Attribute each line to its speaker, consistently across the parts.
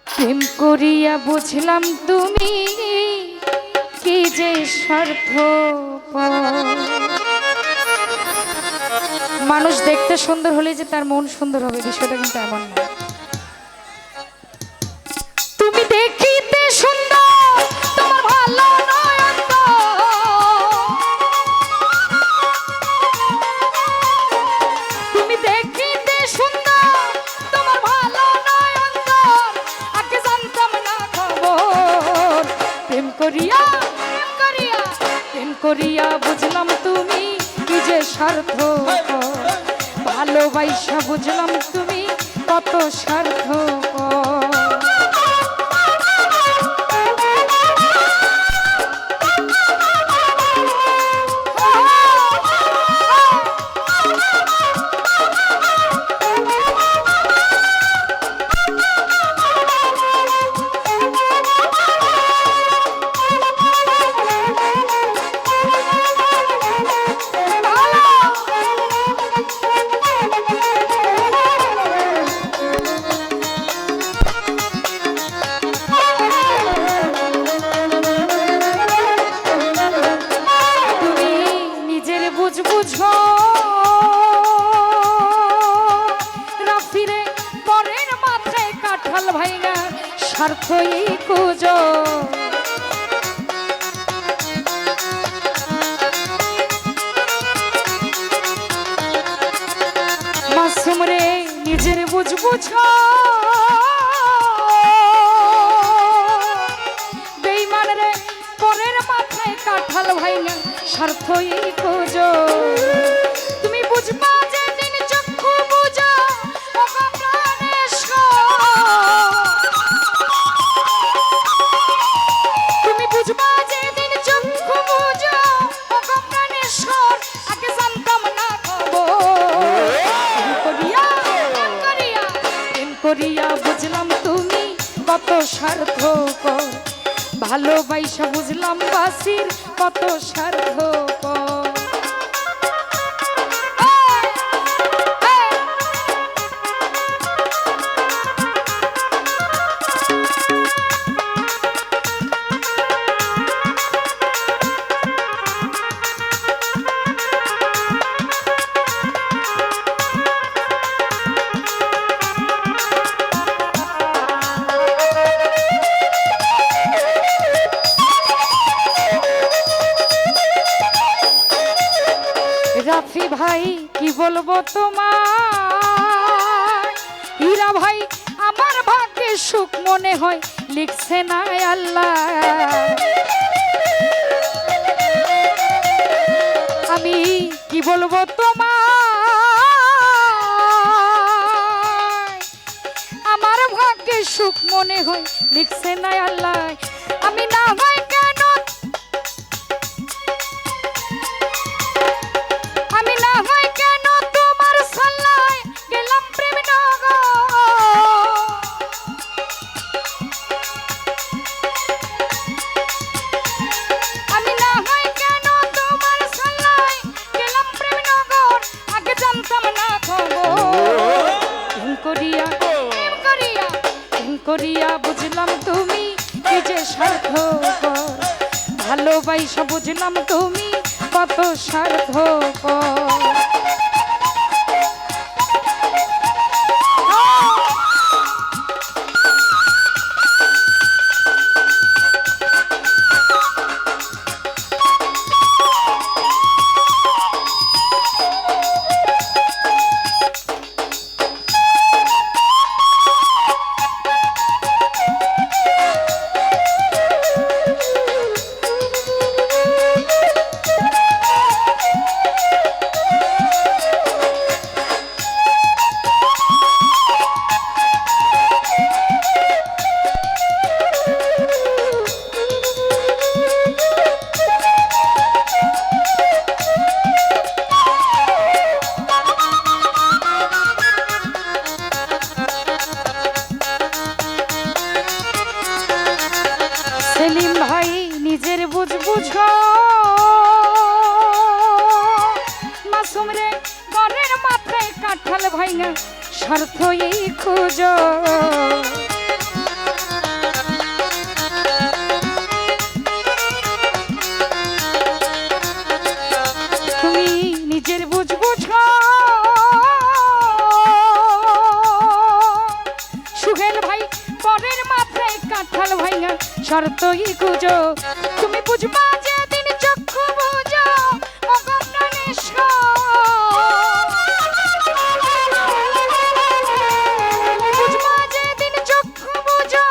Speaker 1: প্রেম করিয়া বুঝলাম তুমি কি যে স্বার্থপর। মানুষ দেখতে সুন্দর হলে যে তার মন সুন্দর হবে বিষয়টা কিন্তু এমন না। তুমি দেখিতে সুন্দর তোমার ভালো নয়ন তো, তুমি দেখিতে সুন্দর তোমার ভালো নয়ন তো, আগে জানতাম না খবর। প্রেম করিয়া প্রেম করিয়া বুঝলাম তুমি কি যে স্বার্থপর। ভালোবাসা বুঝলাম তুমি কত স্বার্থপর। বুঝো রাফিরে পরের মাথায় কাঁঠাল ভাইঙা স্বার্থই কুজো। মাসুম রে নিজের বুঝো বেঈমান রে পরের মাথায় কাঁঠাল ভাইঙা স্বার্থই খোঁজো। তুমি বুঝবা যেদিন চক্ষু বুঝা ওগো প্রাণেশ্বর, তুমি বুঝবা যেদিন চক্ষু বুঝা ওগো প্রাণেশ্বর, আগে জানতাম না খবর। প্রেম করিয়া বুঝলাম তুমি কত স্বার্থপর। ভালোবাসা বুঝলাম বাসির কত স্বার্থপর। রাফি ভাই কি বলবো তোমার, হীরা ভাই আমার ভাগ্যে সুখ মনে হয় লিখছে না আল্লাহ। আমি কি বলবো তোমার, আমার ভাগ্যে সুখ মনে হয় লিখছে না আল্লাহ। আমি না হয় কেন তোমার সাল্লায় গেলাম প্রেম নগর। আমি না হয় কেন তোমার সাল্লায় গেলাম প্রেম নগর, আগে জানতাম না খবর। প্রেম করিয়া বুঝলাম তুমি কি যে স্বার্থপর। ভালোবাসা বুঝলাম তুমি কত স্বার্থপর। পরের মাথায় কাঁঠাল ভাইঙা স্বার্থই খুঁজো। তুমি নিজের বুঝ বুঝো সুহেল ভাই পরের মাথায় কাঁঠাল ভাইঙা স্বার্থই খুঁজো। তুমি বুঝবা যেদিন চক্ষু বুঝো বুঝবা যেদিন চক্ষু বুঝো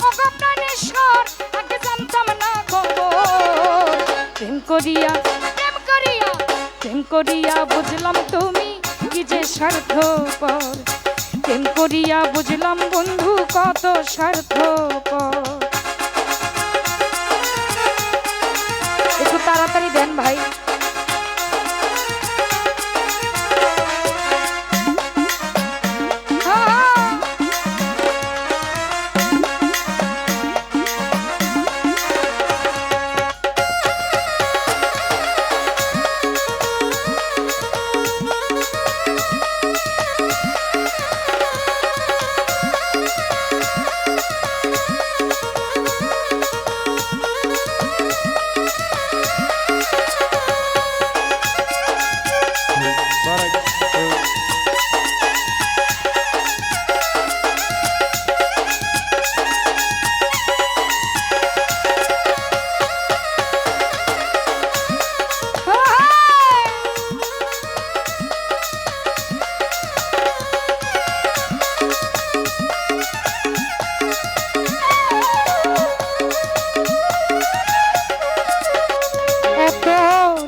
Speaker 1: অগপ্রাণেশ্বর আগে জানতাম না খবর। প্রেম করিয়া প্রেম করিয়া প্রেম করিয়া বুঝলাম তুমি কি যে স্বার্থপর। প্রেম করিয়া বুঝলাম বন্ধু কত স্বার্থপর। একটু তাড়াতাড়ি দেন ভাই।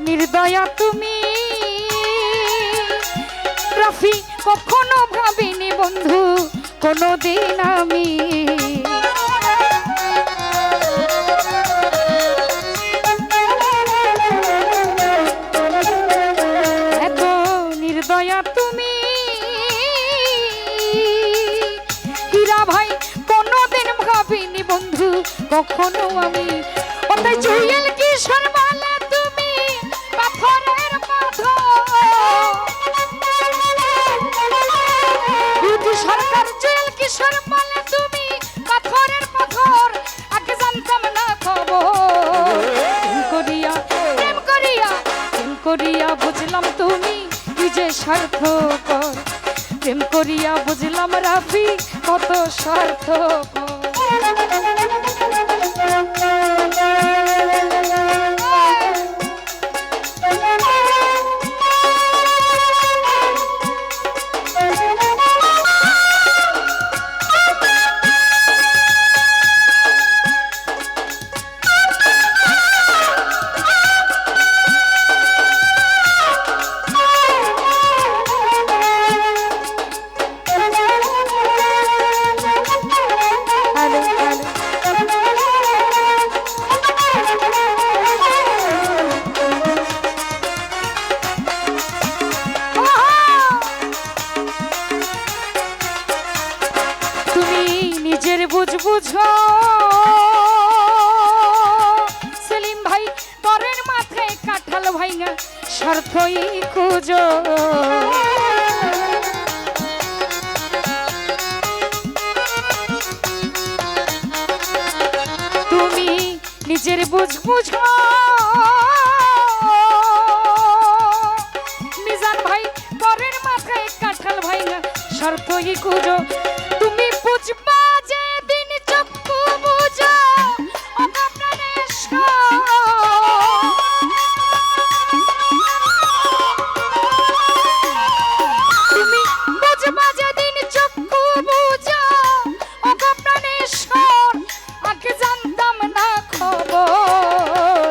Speaker 1: নির্দয়া তুমি রাফি কখনো ভাবিনি বন্ধু কোনোদিন আমি। এত নির্দয়া তুমি হীরা ভাই কোনোদিন ভাবিনি বন্ধু কখনো আমি। ওটাই জুয়েল কিশোর বলে তুমি পাথরের সরকার জুয়েল কিশোর বলে তুমি পাথরের পাথর আগে জানতাম না খবর। প্রেম করিয়া প্রেম করিয়া প্রেম করিয়া বুঝলাম তুমি কি যে স্বার্থপর। প্রেম করিয়া বুঝলাম রাফি কত স্বার্থপর। নিজের বুঝ বুঝো সেলিম ভাই পরের মাথায় কাঁঠাল ভাইঙা স্বার্থই খুঁজো। তুমি নিজের বুঝ বুঝো মিজান ভাই পরের মাথায় কাঁঠাল ভাইঙা স্বার্থই খুঁজো। তুমি বুঝবা যেদিন চক্ষু বুঝো তুমি বুঝবা যেদিন চক্ষু বুঝো অগপ্রাণেশ্বর আগে জানতাম না খবর।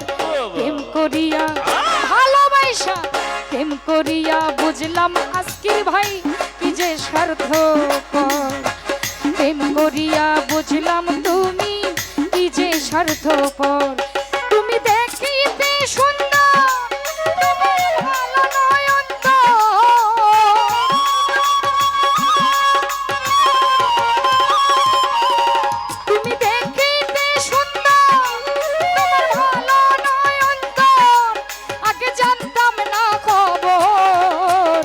Speaker 1: প্রেম করিয়া ভালোবাসা প্রেম করিয়া বুঝলাম আজকের ভাই কি যে স্বার্থপর। প্রেম করিয়া বুঝলাম তুমি কি যে স্বার্থপর। তুমি দেখিতে সুন্দর তোমার ভালো নয়ন তুমি দেখিতে সুন্দর তোমার ভালো নয়ন আগে জানতাম না খবর।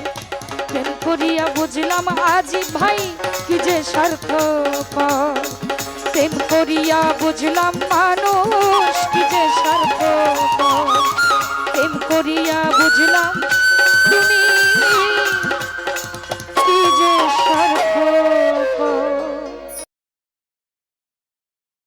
Speaker 1: রাজীব ভাই কি যে স্বার্থপর, প্রেম করিয়া বুঝলাম মানুষ কি যে স্বার্থপর, প্রেম করিয়া বুঝলাম তুমি কি যে স্বার্থ